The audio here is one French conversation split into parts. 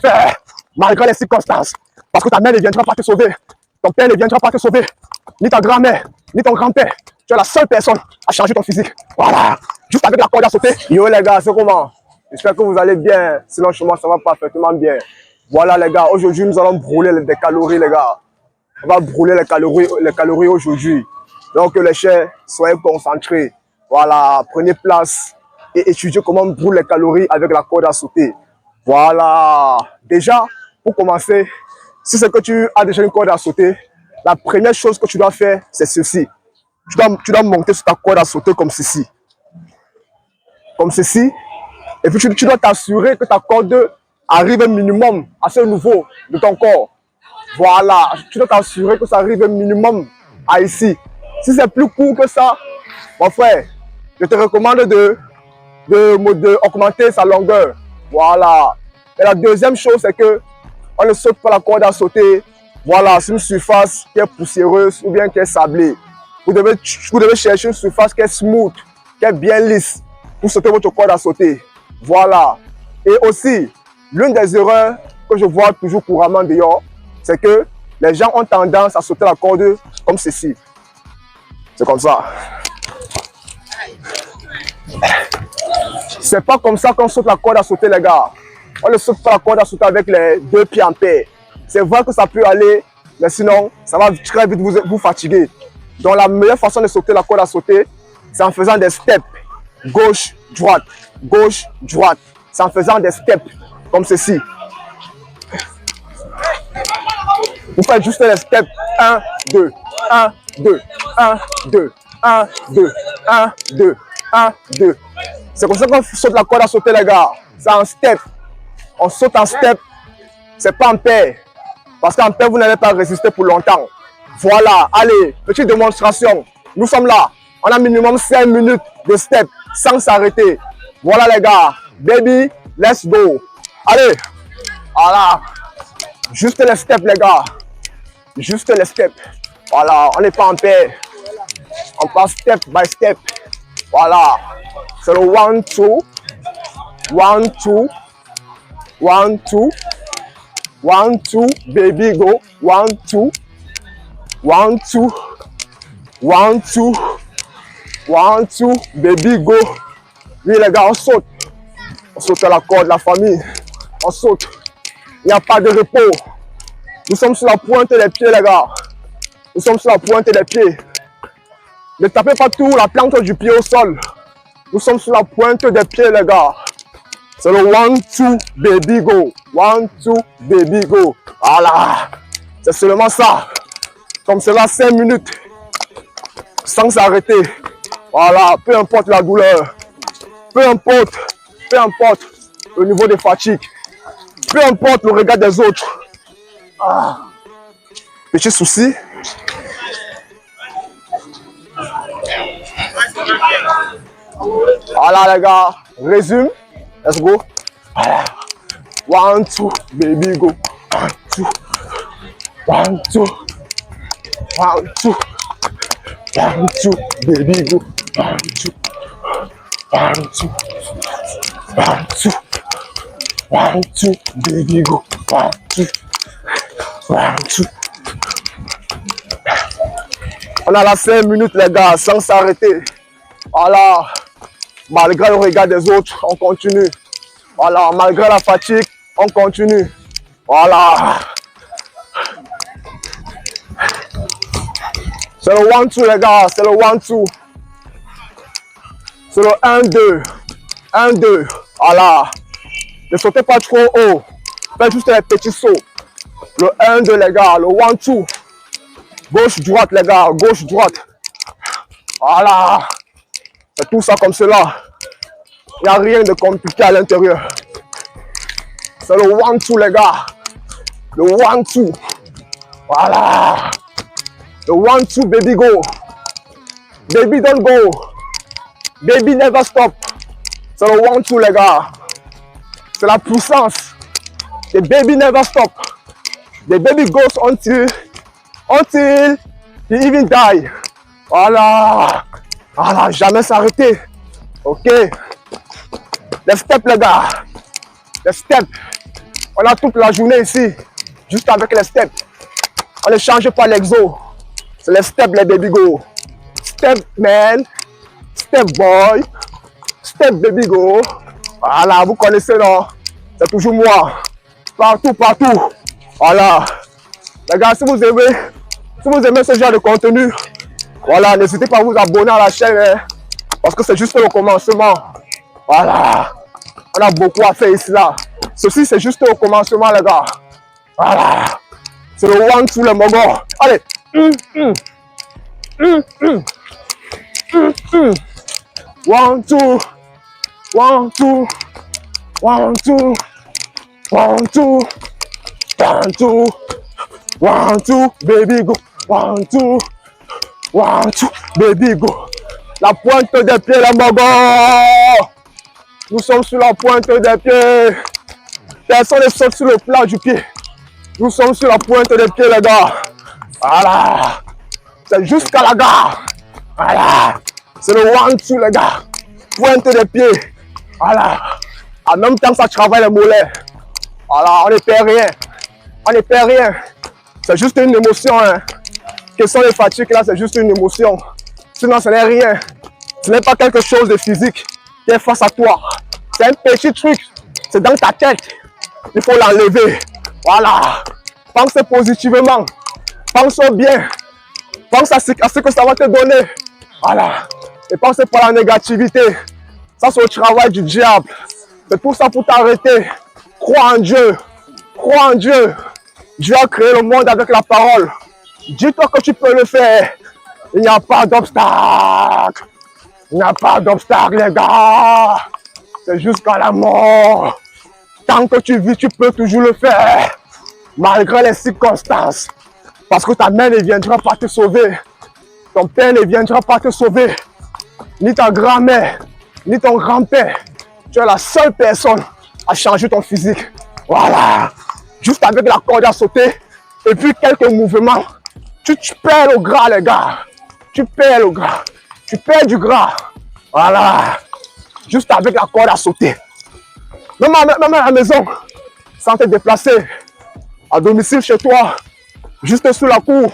faire malgré les circonstances. Parce que ta mère ne viendra pas te sauver. Ton père ne viendra pas te sauver. Ni ta grand-mère, ni ton grand-père. Tu es la seule personne à changer ton physique. Voilà. Juste avec la corde à sauter. Yo les gars, c'est comment? J'espère que vous allez bien. Sinon, chez moi, ça va parfaitement bien. Voilà les gars, aujourd'hui, nous allons brûler des calories les gars. On va brûler les calories aujourd'hui. Donc les chers, soyez concentrés. Voilà, prenez place et étudiez comment on brûle les calories avec la corde à sauter. Voilà. Déjà, pour commencer, si c'est que tu as déjà une corde à sauter, la première chose que tu dois faire, c'est ceci. Tu dois monter sur ta corde à sauter comme ceci. Comme ceci. Et puis tu dois t'assurer que ta corde arrive un minimum à ce niveau de ton corps. Voilà. Tu dois t'assurer que ça arrive un minimum à ici. Si c'est plus court que ça, mon frère, je te recommande d'augmenter sa longueur. Voilà. Et la deuxième chose, c'est que on ne saute pas la corde à sauter. Voilà, c'est une surface qui est poussiéreuse ou bien qui est sablée. Vous devez chercher une surface qui est smooth, qui est bien lisse pour sauter votre corde à sauter. Voilà. Et aussi, l'une des erreurs que je vois toujours couramment dehors, c'est que les gens ont tendance à sauter la corde comme ceci. C'est comme ça. C'est pas comme ça qu'on saute la corde à sauter, les gars. On ne saute pas la corde à sauter avec les deux pieds en paix. C'est vrai que ça peut aller, mais sinon, ça va très vite vous fatiguer. Donc, la meilleure façon de sauter la corde à sauter, c'est en faisant des steps. Gauche, droite, gauche, droite. C'est en faisant des steps comme ceci. Vous faites juste les steps 1, 2, 1, 2, 1, 2, 1, 2, 1, 2, 1, 2. C'est comme ça qu'on saute la corde à sauter, les gars. C'est en step. On saute en step. C'est pas en paire. Parce qu'en paire, vous n'allez pas résister pour longtemps. Voilà. Allez, petite démonstration. Nous sommes là. On a minimum 5 minutes de step sans s'arrêter. Voilà, les gars. Baby, let's go. Allez. Voilà. Juste les steps, les gars. Juste les steps. Voilà. On n'est pas en paire. On passe step by step. Voilà. C'est le 1, 2. 1, 2. 1, 2. 1, 2. Baby, go. 1, 2. 1, 2. 1, 2. 1, 2. Baby, go. Oui, les gars, on saute. On saute à la corde, la famille. On saute. Il n'y a pas de repos. Nous sommes sur la pointe des pieds, les gars. Nous sommes sur la pointe des pieds. Ne tapez pas tout la plante du pied au sol. Nous sommes sur la pointe des pieds, les gars. C'est le 1, 2, baby, go. 1, 2, baby, go. Voilà. C'est seulement ça. Comme cela, 5 minutes. Sans s'arrêter. Voilà. Peu importe la douleur. Peu importe le niveau de fatigue. Peu importe le regard des autres. Ah. Petit souci. Voilà, les gars. Résume. Let's go. Voilà. 1, 2, baby, go. 1, 2. 1, 2. 1, 2. 1, 2, baby, go. 1, 2. 1, 2. 1, 2. 1, 2, baby, go. 1, 2. 1, 2. On a la 5 minutes, les gars, sans s'arrêter. Voilà. Malgré le regard des autres, on continue. Voilà. Malgré la fatigue, on continue. Voilà. C'est le 1, 2, les gars. C'est le 1, 2. C'est le 1, 2. 1, 2. Voilà. Ne sautez pas trop haut. Faites juste les petits sauts. Le 1, 2, les gars. Le 1, 2. Gauche, droite, les gars. Gauche, droite. Voilà. C'est tout ça comme cela. Il n'y a rien de compliqué à l'intérieur. C'est le 1, 2, les gars. Le 1, 2. Voilà. Le 1, 2, baby, go. Baby, don't go. Baby, never stop. C'est le 1, 2, les gars. C'est la puissance. The baby never stop. The baby goes until he even die. Voilà. Voilà, jamais s'arrêter. Ok. Les steps, les gars. Les steps. On a toute la journée ici, juste avec les steps. On ne change pas l'exo. C'est les steps, les baby go. Step man, step boy, step baby go. Voilà, vous connaissez, non? C'est toujours moi. Partout, partout. Voilà. Les gars, si vous aimez ce genre de contenu, voilà, n'hésitez pas à vous abonner à la chaîne, hein, parce que c'est juste le commencement. Voilà. On a beaucoup à faire ici, là. Ceci, c'est juste le commencement, les gars. Voilà. C'est le one sous le mogo. Allez. One, two. One, two. One, two. One, two. One, two. One, two. Baby, go. One, two. One, two. Baby, go. La pointe des pieds, les mogos. Nous sommes sur la pointe des pieds. Personne ne saute sur le plat du pied. Nous sommes sur la pointe des pieds, les gars. Voilà. C'est jusqu'à la gare. Voilà. C'est le one-two, les gars. Pointe des pieds. Voilà. En même temps, ça travaille les mollets. Voilà, on ne perd rien. On ne perd rien. C'est juste une émotion. Hein. Quelles sont les fatigues là? C'est juste une émotion. Sinon, ce n'est rien. Ce n'est pas quelque chose de physique qui est face à toi. C'est un petit truc. C'est dans ta tête. Il faut l'enlever. Voilà. Pense positivement. Pense bien. Pense à ce que ça va te donner. Voilà. Et pense pas à la négativité. Ça, c'est le travail du diable. C'est tout ça pour t'arrêter. Crois en Dieu. Crois en Dieu. Dieu a créé le monde avec la parole. Dis-toi que tu peux le faire. Il n'y a pas d'obstacle. Il n'y a pas d'obstacle, les gars. C'est jusqu'à la mort. Tant que tu vis, tu peux toujours le faire. Malgré les circonstances. Parce que ta mère ne viendra pas te sauver. Ton père ne viendra pas te sauver. Ni ta grand-mère, ni ton grand-père. Tu es la seule personne à changer ton physique. Voilà. Juste avec la corde à sauter. Et puis quelques mouvements. Tu perds le gras, les gars. Tu perds le gras. Tu perds du gras. Voilà. Juste avec la corde à sauter. Même à la maison. Sans te déplacer. À domicile chez toi. Juste sous la cour.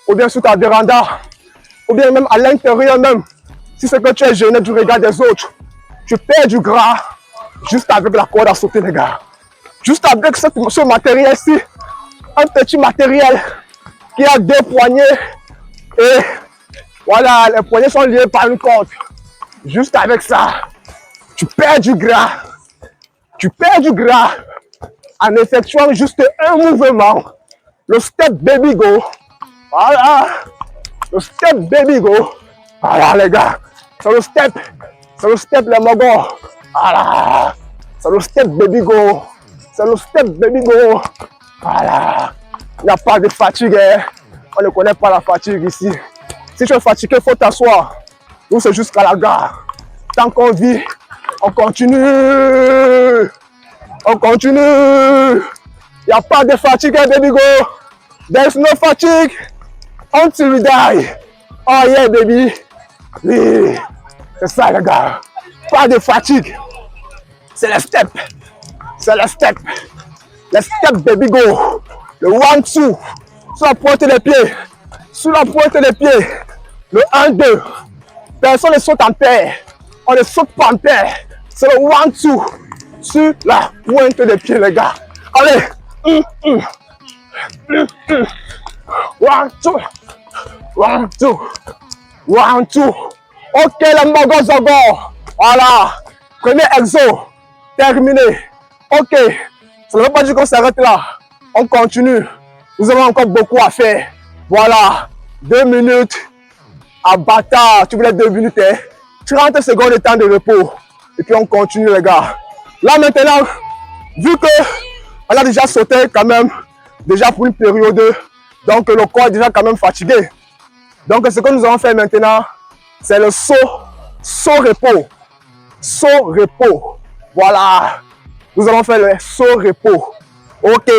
Ou bien sous ta véranda. Ou bien même à l'intérieur même. Si c'est que tu es gêné du regard des autres. Tu perds du gras. Juste avec la corde à sauter, les gars. Juste avec ce matériel-ci. Un petit matériel qui a deux poignées. Et voilà, les poignets sont liés par une corde. Juste avec ça, tu perds du gras. Tu perds du gras en effectuant juste un mouvement. Le step baby go. Voilà. Le step baby go. Voilà, les gars. C'est le step. C'est le step, les mogos. Voilà. C'est le step baby go. C'est le step baby go. Voilà. Il n'y a pas de fatigue. Hein. On ne connaît pas la fatigue ici. Si tu es fatigué, il faut t'asseoir. Nous, c'est jusqu'à la gare. Tant qu'on vit, on continue. On continue. Il n'y a pas de fatigue, baby go. There's no fatigue until we die. Oh yeah, baby. Oui. C'est ça, les gars. Pas de fatigue. C'est le step. C'est le step. Le step, baby go. Le one-two. Sur la pointe des pieds. Sur la pointe des pieds. Le 1-2. Personne ne saute en paire. On ne saute pas en paire. C'est le one-two. Sur la pointe des pieds, les gars. Allez. One-two. One-two. One-two. Ok, les mogos encore. Voilà. Premier exo. Terminé. Ok. Ça ne veut pas dire qu'on s'arrête là. On continue. Nous avons encore beaucoup à faire. Voilà. 2 minutes. À bâtard. Tu voulais 2 minutes, hein? 30 secondes de temps de repos. Et puis on continue, les gars. Là maintenant, vu que on a déjà sauté quand même, déjà pour une période, donc le corps est déjà quand même fatigué. Donc ce que nous allons faire maintenant, c'est le saut repos. Saut repos. Voilà. Nous allons faire le saut repos. Ok.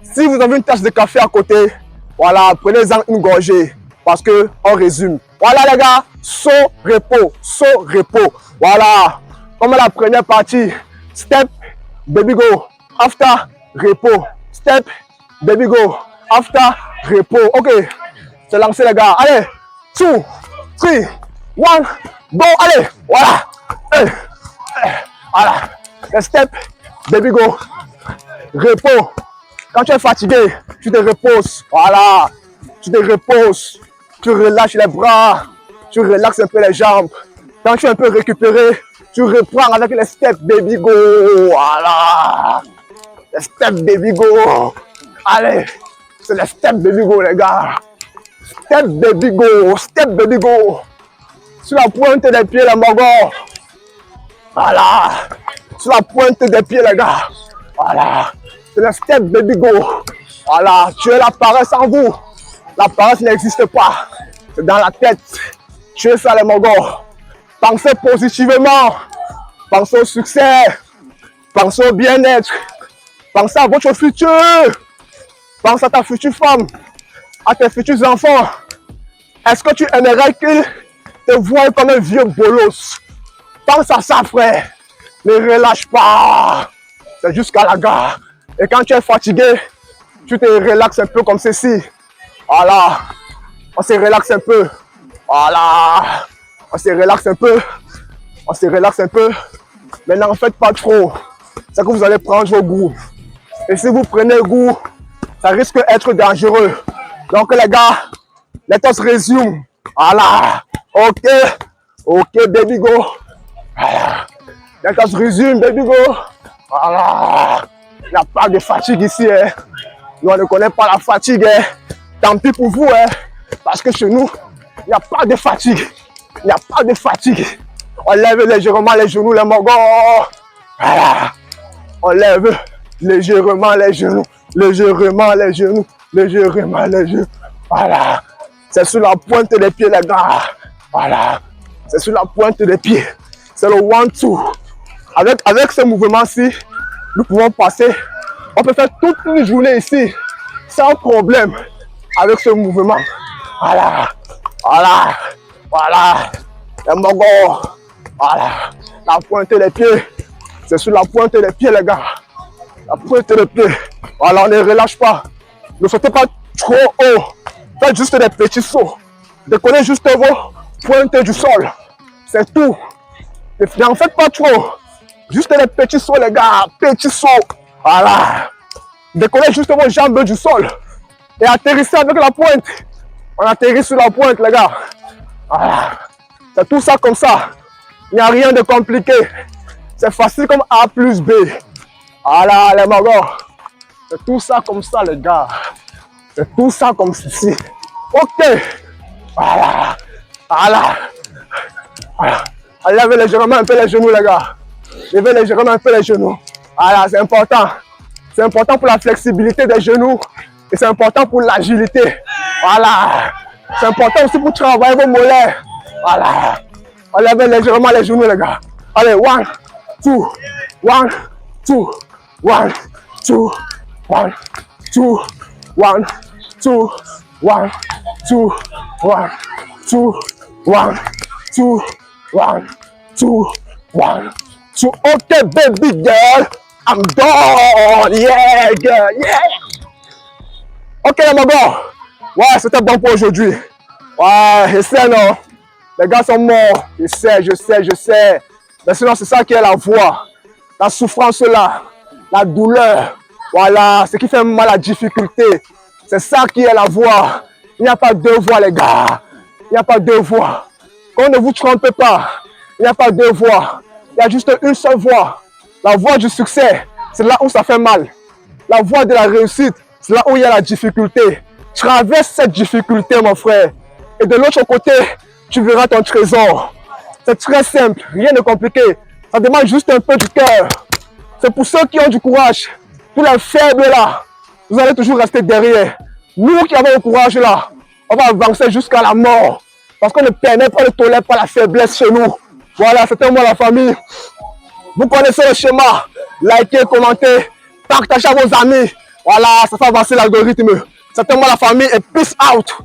Si vous avez une tasse de café à côté, voilà, prenez-en une gorgée. Parce que on résume. Voilà les gars, saut repos. Saut repos. Voilà. Comme la première partie. Step, baby go. After, repos. Step, baby go. After, repos. Ok, c'est lancé les gars. Allez, 2, 3, 1, go. Allez, voilà. Voilà. Le step, baby go. Repos. Quand tu es fatigué, tu te reposes. Voilà. Tu te reposes. Tu relâches les bras. Tu relaxes un peu les jambes. Quand tu es un peu récupéré, tu reprends avec les steps baby go. Voilà. Les steps baby go. Allez. C'est les steps baby go les gars. Step baby go. Step baby go. Sur la pointe des pieds les mogos. Voilà. Sur la pointe des pieds les gars. Voilà. C'est le step baby go. Voilà. Tu es la paresse en vous. La paresse n'existe pas. C'est dans la tête. Tu es ça les mogos. Pensez positivement. Pensez au succès. Pensez au bien-être. Pensez à votre futur. Pense à ta future femme. À tes futurs enfants. Est-ce que tu aimerais qu'ils te voient comme un vieux bolos? Pense à ça, frère. Ne relâche pas. C'est jusqu'à la gare. Et quand tu es fatigué, tu te relaxes un peu comme ceci. Voilà. On se relaxe un peu. Voilà. On se relaxe un peu. On se relaxe un peu. Mais n'en faites pas trop. C'est que vous allez prendre vos goûts. Et si vous prenez goût, ça risque d'être dangereux. Donc les gars, let us resume. Voilà. Ok. Ok, baby go. Voilà. Let us resume, baby go. Voilà. Il n'y a pas de fatigue ici. Hein. Nous, on ne connaît pas la fatigue. Hein. Tant pis pour vous. Hein. Parce que chez nous, il n'y a pas de fatigue. Il n'y a pas de fatigue. On lève légèrement les genoux, les mogos. Voilà. On lève légèrement les genoux. Légèrement les genoux. Légèrement les genoux. Voilà. C'est sur la pointe des pieds, les gars. Voilà. C'est sur la pointe des pieds. C'est le 1-2. Avec ce mouvement-ci, nous pouvons passer. On peut faire toute une journée ici. Sans problème. Avec ce mouvement. Voilà. Voilà. Voilà. Les mogos. Voilà. La pointe des pieds. C'est sur la pointe des pieds, les gars. La pointe des pieds. Voilà, on ne relâche pas. Ne sautez pas trop haut. Faites juste des petits sauts. Décollez juste vos pointes du sol. C'est tout. N'en faites pas trop. Juste des petits sauts, les gars. Petits sauts. Voilà. Décollez juste vos jambes du sol. Et atterrissez avec la pointe. On atterrit sur la pointe, les gars. Voilà. C'est tout ça comme ça. Il n'y a rien de compliqué. C'est facile comme A plus B. Voilà, les mogos. C'est tout ça comme ça, les gars. C'est tout ça comme ceci. Ok. Voilà. Voilà. Voilà. Levez légèrement un peu les genoux, les gars. Levez légèrement un peu les genoux. Voilà, c'est important. C'est important pour la flexibilité des genoux. Et c'est important pour l'agilité. Voilà. C'est important aussi pour travailler vos mollets. Voilà. Levez légèrement les genoux, les gars. Allez, 1, 2, 1, 2, 1, 2, 1, 2, 1, 2, 1, 2, 1, 2, 1, 2, 1, 2, 1, 2. Okay, baby girl, I'm done. Yeah, girl, yeah. Ok, les mogos. Ouais, c'était bon pour aujourd'hui. Ouais, je sais, non. Les gars sont morts. Je sais. Mais sinon, c'est ça qui est la voix. La souffrance là. La douleur. Voilà, ce qui fait mal, la difficulté. C'est ça qui est la voix. Il n'y a pas deux voix, les gars. Il n'y a pas deux voix. Qu'on ne vous trompe pas. Il n'y a pas deux voix. Il y a juste une seule voix. La voix du succès, c'est là où ça fait mal. La voix de la réussite, c'est là où il y a la difficulté. Traverse cette difficulté, mon frère. Et de l'autre côté, tu verras ton trésor. C'est très simple, rien de compliqué. Ça demande juste un peu du cœur. C'est pour ceux qui ont du courage. Tous les faibles là, vous allez toujours rester derrière. Nous qui avons le courage là, on va avancer jusqu'à la mort. Parce qu'on ne permet pas, ne tolère pas la faiblesse chez nous. Voilà, c'était moi la famille. Vous connaissez le schéma. Likez, commentez, partagez à vos amis. Voilà, ça fait avancer l'algorithme. C'était moi la famille et peace out.